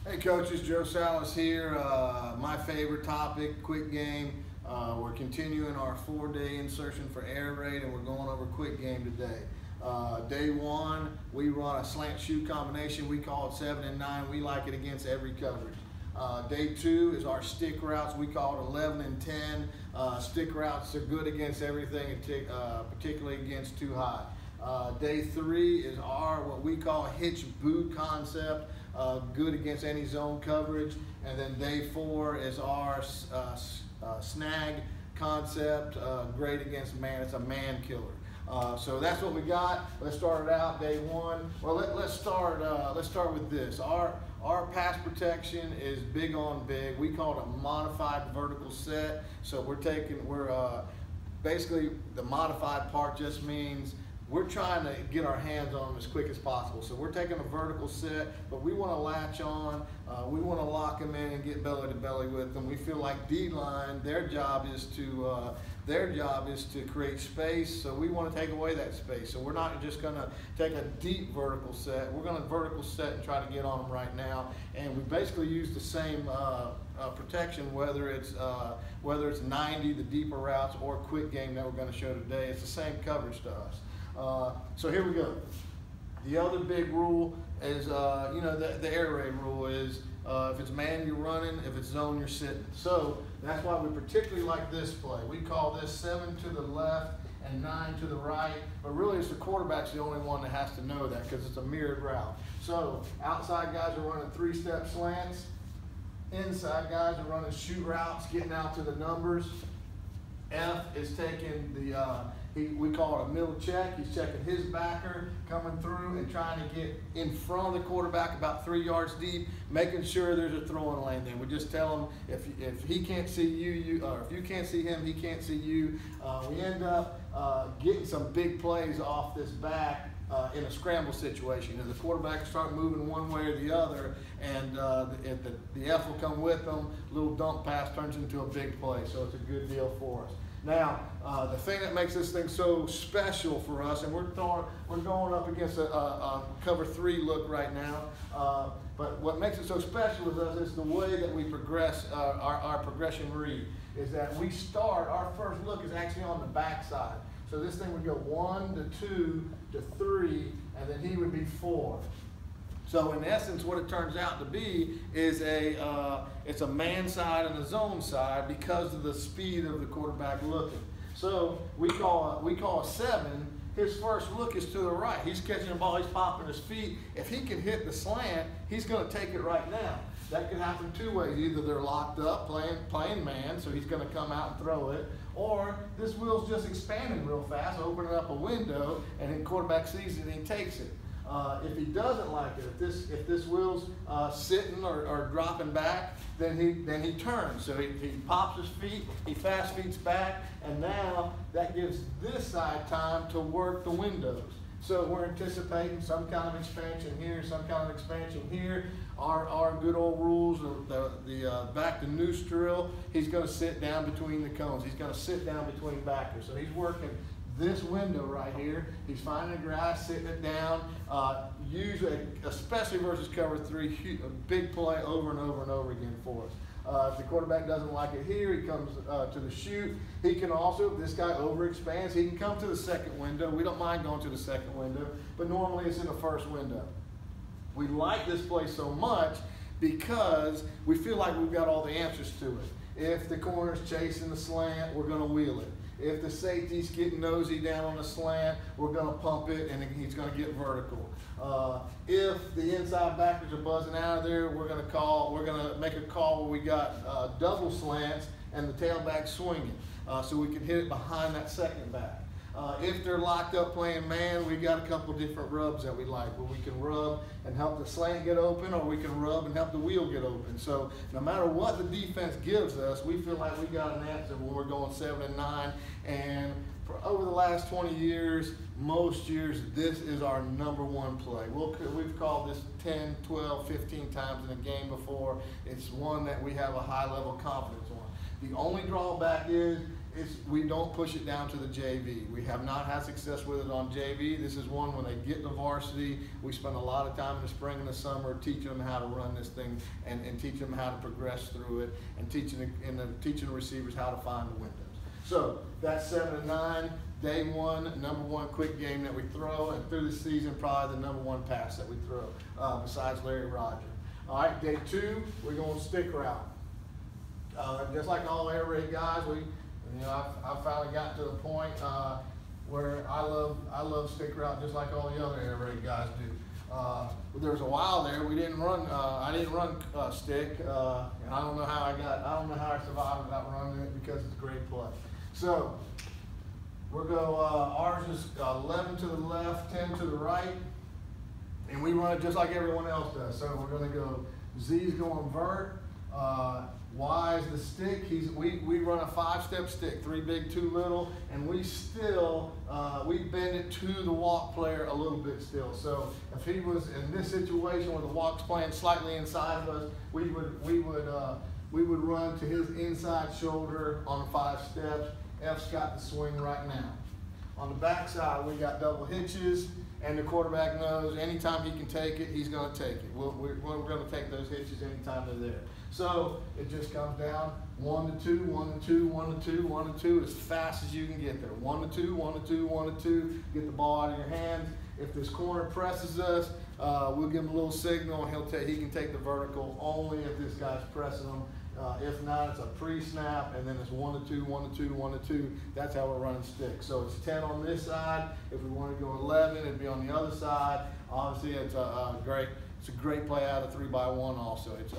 Hey coaches, Joe Salas here. My favorite topic, quick game. We're continuing our 4-day insertion for AirRaid, and we're going over quick game today. Day one, we run a slant shoot combination. We call it 7 and 9. We like it against every coverage. Day two is our stick routes. We call it 11 and 10. Stick routes are good against everything, particularly against too high. Day three is our what we call hitch boot concept, good against any zone coverage. And then day four is our snag concept, great against man. It's a man killer. So that's what we got. Let's start it out. Day one. Well, let's start with this. Our pass protection is big on big. We call it a modified vertical set. So basically the modified part just means we're trying to get our hands on them as quick as possible. So we're taking a vertical set, but we want to latch on. We want to lock them in and get belly to belly with them. We feel like D-line, their job is to create space. So we want to take away that space. So we're not just going to take a deep vertical set. We're going to vertical set and try to get on them right now. And we basically use the same protection, whether it's 90, the deeper routes, or quick game that we're going to show today. It's the same coverage to us. So here we go. The other big rule is, the air raid rule is if it's man, you're running. If it's zone, you're sitting. So that's why we particularly like this play. We call this 7 to the left and 9 to the right. But really, it's the quarterback's the only one that has to know that because it's a mirrored route. So outside guys are running 3-step slants. Inside guys are running shoot routes, getting out to the numbers. F is taking we call it a middle check. He's checking his backer, coming through and trying to get in front of the quarterback about 3 yards deep, making sure there's a throwing lane there. We just tell him if he can't see you, or if you can't see him, he can't see you. We end up getting some big plays off this back in a scramble situation. The quarterback will start moving one way or the other, and the F will come with them. Little dump pass turns into a big play, so it's a good deal for us. Now, the thing that makes this thing so special for us, and we're going up against a cover 3 look right now, but what makes it so special with us is the way that we progress, our progression read, is that we start, our first look is actually on the back side. So this thing would go 1 to 2 to 3, and then he would be 4. So in essence, what it turns out to be is it's a man side and a zone side because of the speed of the quarterback looking. So we call a 7. His first look is to the right. He's catching the ball. He's popping his feet. If he can hit the slant, he's going to take it right now. That could happen 2 ways. Either they're locked up playing man, so he's going to come out and throw it, or this wheel's just expanding real fast, opening up a window, and the quarterback sees it and he takes it. If he doesn't like it, if this wheel's sitting or dropping back, then he turns. So he pops his feet, he fast feeds back, and now that gives this side time to work the windows. So we're anticipating some kind of expansion here, some kind of expansion here. Our good old rules, the back to noose drill, he's going to sit down between the cones. He's going to sit down between backers. So he's working this window right here. He's finding the grass, sitting it down. Usually, especially versus cover 3, a big play over and over and over again for us. If the quarterback doesn't like it here, he comes to the shoot. He can also, if this guy overexpands, he can come to the second window. We don't mind going to the second window, but normally it's in the first window. We like this play so much because we feel like we've got all the answers to it. If the corner's chasing the slant, we're going to wheel it. If the safety's getting nosy down on the slant, we're going to pump it and he's going to get vertical. If the inside backers are buzzing out of there, we're going to make a call where we got double slants and the tailback swinging, so we can hit it behind that second back. If they're locked up playing man, we've got a couple different rubs that we like, where we can rub and help the slant get open, or we can rub and help the wheel get open. So no matter what the defense gives us, we feel like we got an answer when we're going 7 and 9. And for over the last 20 years, most years, this is our #1 play. We've called this 10, 12, 15 times in a game before. It's one that we have a high level of confidence on. The only drawback is we don't push it down to the JV. We have not had success with it on JV. This is one when they get to varsity, we spend a lot of time in the spring and the summer teaching them how to run this thing and teaching them how to progress through it and teaching the receivers how to find the windows. So that's 7 and 9. Day one, number one quick game that we throw, and through the season, probably the number one pass that we throw, besides Larry Roger. All right, day 2, we're going stick route. Just like all AirRaid guys, I finally got to the point where I love stick route just like all the other AirRaid guys do. There was a while there we didn't run. I didn't run stick, and I don't know how I survived without running it because it's a great play. So we'll go. Ours is 11 to the left, 10 to the right, and we run it just like everyone else does. So we're going to go. Z's going vert. Y is the stick. We run a 5-step stick, 3 big, 2 little, and we still we bend it to the walk player a little bit still. So if he was in this situation where the walk's playing slightly inside of us, we would run to his inside shoulder on the 5 steps. F's got the swing right now. On the back side, we got double hitches, and the quarterback knows anytime he can take it, he's going to take it. We're going to take those hitches anytime they're there. So it just comes down 1 to 2, 1 to 2, 1 to 2, 1 to 2, as fast as you can get there. 1 to 2, 1 to 2, 1 to 2. Get the ball out of your hands. If this corner presses us, we'll give him a little signal, and he can take the vertical only if this guy's pressing him. If not, it's a pre-snap, and then it's 1 to 2, 1 to 2, 1 to 2. That's how we're running sticks. So it's 10 on this side. If we want to go 11, it'd be on the other side. Obviously, it's a great play out of 3x1 also. It's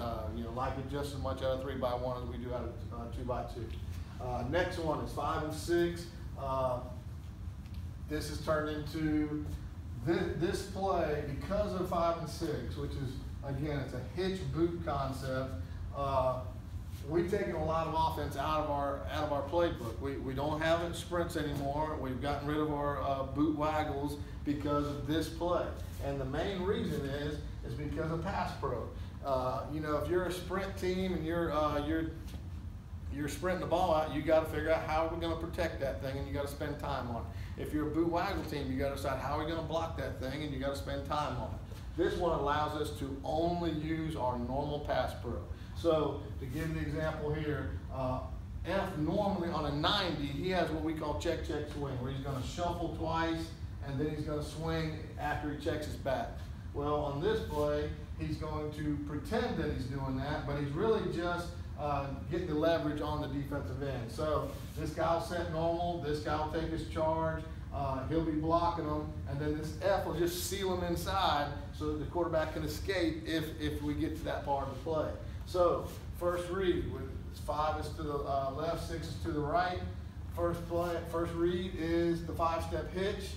like it just as much out of 3x1 as we do out of 2x2. Next one is 5 and 6. This is turned into this play because of 5 and 6, which is again it's a hitch boot concept. We've taken a lot of offense out of our playbook. We don't have it sprints anymore. We've gotten rid of our boot waggles because of this play. And the main reason is because of pass pro. If you're a sprint team and you're sprinting the ball out, you got to figure out how we're going to protect that thing, and you got to spend time on it. If you're a boot waggle team, you got to decide how we're going to block that thing, and you got to spend time on it. This one allows us to only use our normal pass pro. So to give you the example here, F normally on a 90, he has what we call check, check, swing, where he's going to shuffle twice and then he's going to swing after he checks his back. Well, on this play, he's going to pretend that he's doing that, but he's really just getting the leverage on the defensive end. So this guy will set normal, this guy will take his charge, he'll be blocking him, and then this F will just seal him inside so that the quarterback can escape if we get to that part of the play. So first read, 5 is to the left, 6 is to the right. First read is the 5-step hitch.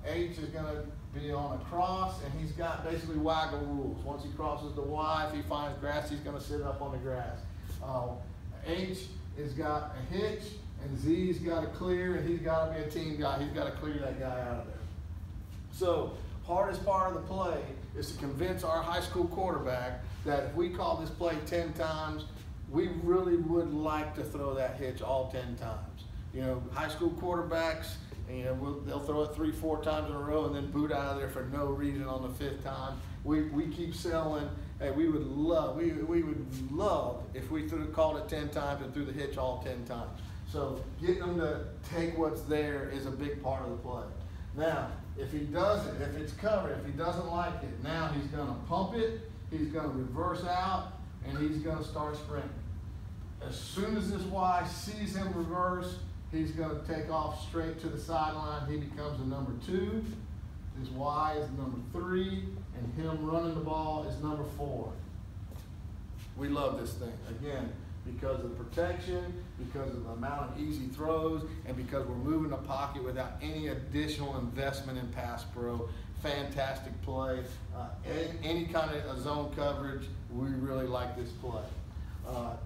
H is going to be on a cross, and he's got basically waggle rules. Once he crosses the Y, if he finds grass, he's going to sit up on the grass. H has got a hitch, and Z's got to clear, and he's got to be a team guy. He's got to clear that guy out of there. So hardest part of the play is to convince our high school quarterback that if we call this play 10 times, we really would like to throw that hitch all 10 times. High school quarterbacks, they'll throw it 3-4 times in a row and then boot out of there for no reason on the 5th time. We keep selling. Hey, we would love if we called it 10 times and threw the hitch all 10 times. So getting them to take what's there is a big part of the play. Now, if he doesn't, if it's covered, if he doesn't like it, now he's going to pump it, he's going to reverse out, and he's going to start sprinting. As soon as this Y sees him reverse, he's going to take off straight to the sideline. He becomes the number 2. This Y is number 3, and him running the ball is number 4. We love this thing. Again, because of protection, because of the amount of easy throws, and because we're moving the pocket without any additional investment in pass pro. Fantastic play. Any kind of zone coverage, we really like this play.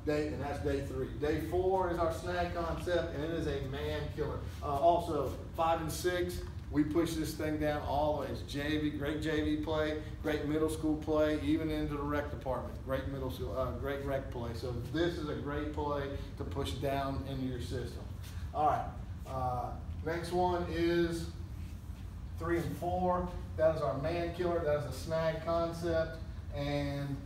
And that's day 3. Day 4 is our snag concept, and it is a man killer. Also, 5 and 6, We push this thing down all the way. It's JV, great JV play, great middle school play, even into the rec department. Great middle school, great rec play. So this is a great play to push down into your system. All right, next one is 3 and 4. That is our man killer. That is a snag concept, and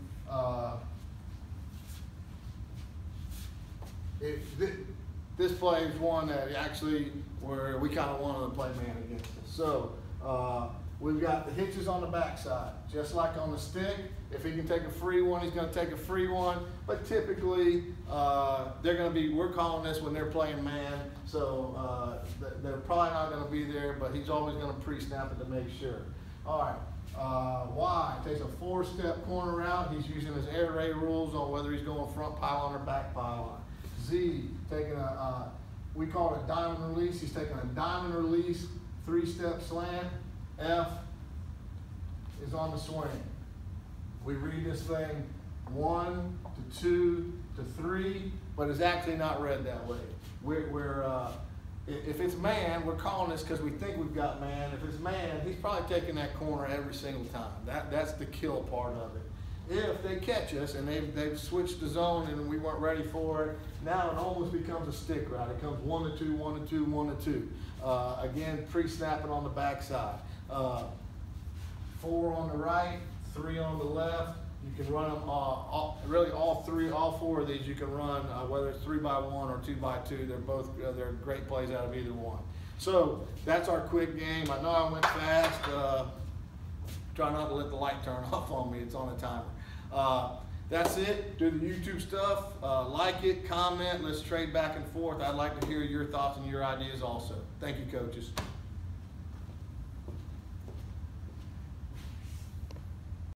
this play is one that actually where we kind of wanted to play man against us. So we've got the hitches on the backside, just like on the stick. If he can take a free one, he's going to take a free one. But typically, they're going to be. We're calling this when they're playing man, so they're probably not going to be there. But he's always going to pre-snap it to make sure. All right. Y takes a 4-step corner out. He's using his AirRaid rules on whether he's going front pylon or back pylon. Z taking a, we call it a diamond release. He's taking a diamond release, 3-step slant. F is on the swing. We read this thing 1 to 2 to 3, but it's actually not read that way. If it's man, we're calling this because we think we've got man. If it's man, he's probably taking that corner every single time. That's the kill part of it. If they catch us and they've switched the zone and we weren't ready for it, now it almost becomes a stick route. It comes 1 to 2, 1 to 2, 1 to 2. Again, pre-snapping on the backside. 4 on the right, 3 on the left. You can run them really all 4 of these you can run, whether it's 3x1 or 2x2. They're both they're great plays out of either one. So that's our quick game. I know I went fast. Try not to let the light turn off on me. It's on a timer. That's it. Do the YouTube stuff. Like it, comment. Let's trade back and forth. I'd like to hear your thoughts and your ideas also. Thank you, coaches.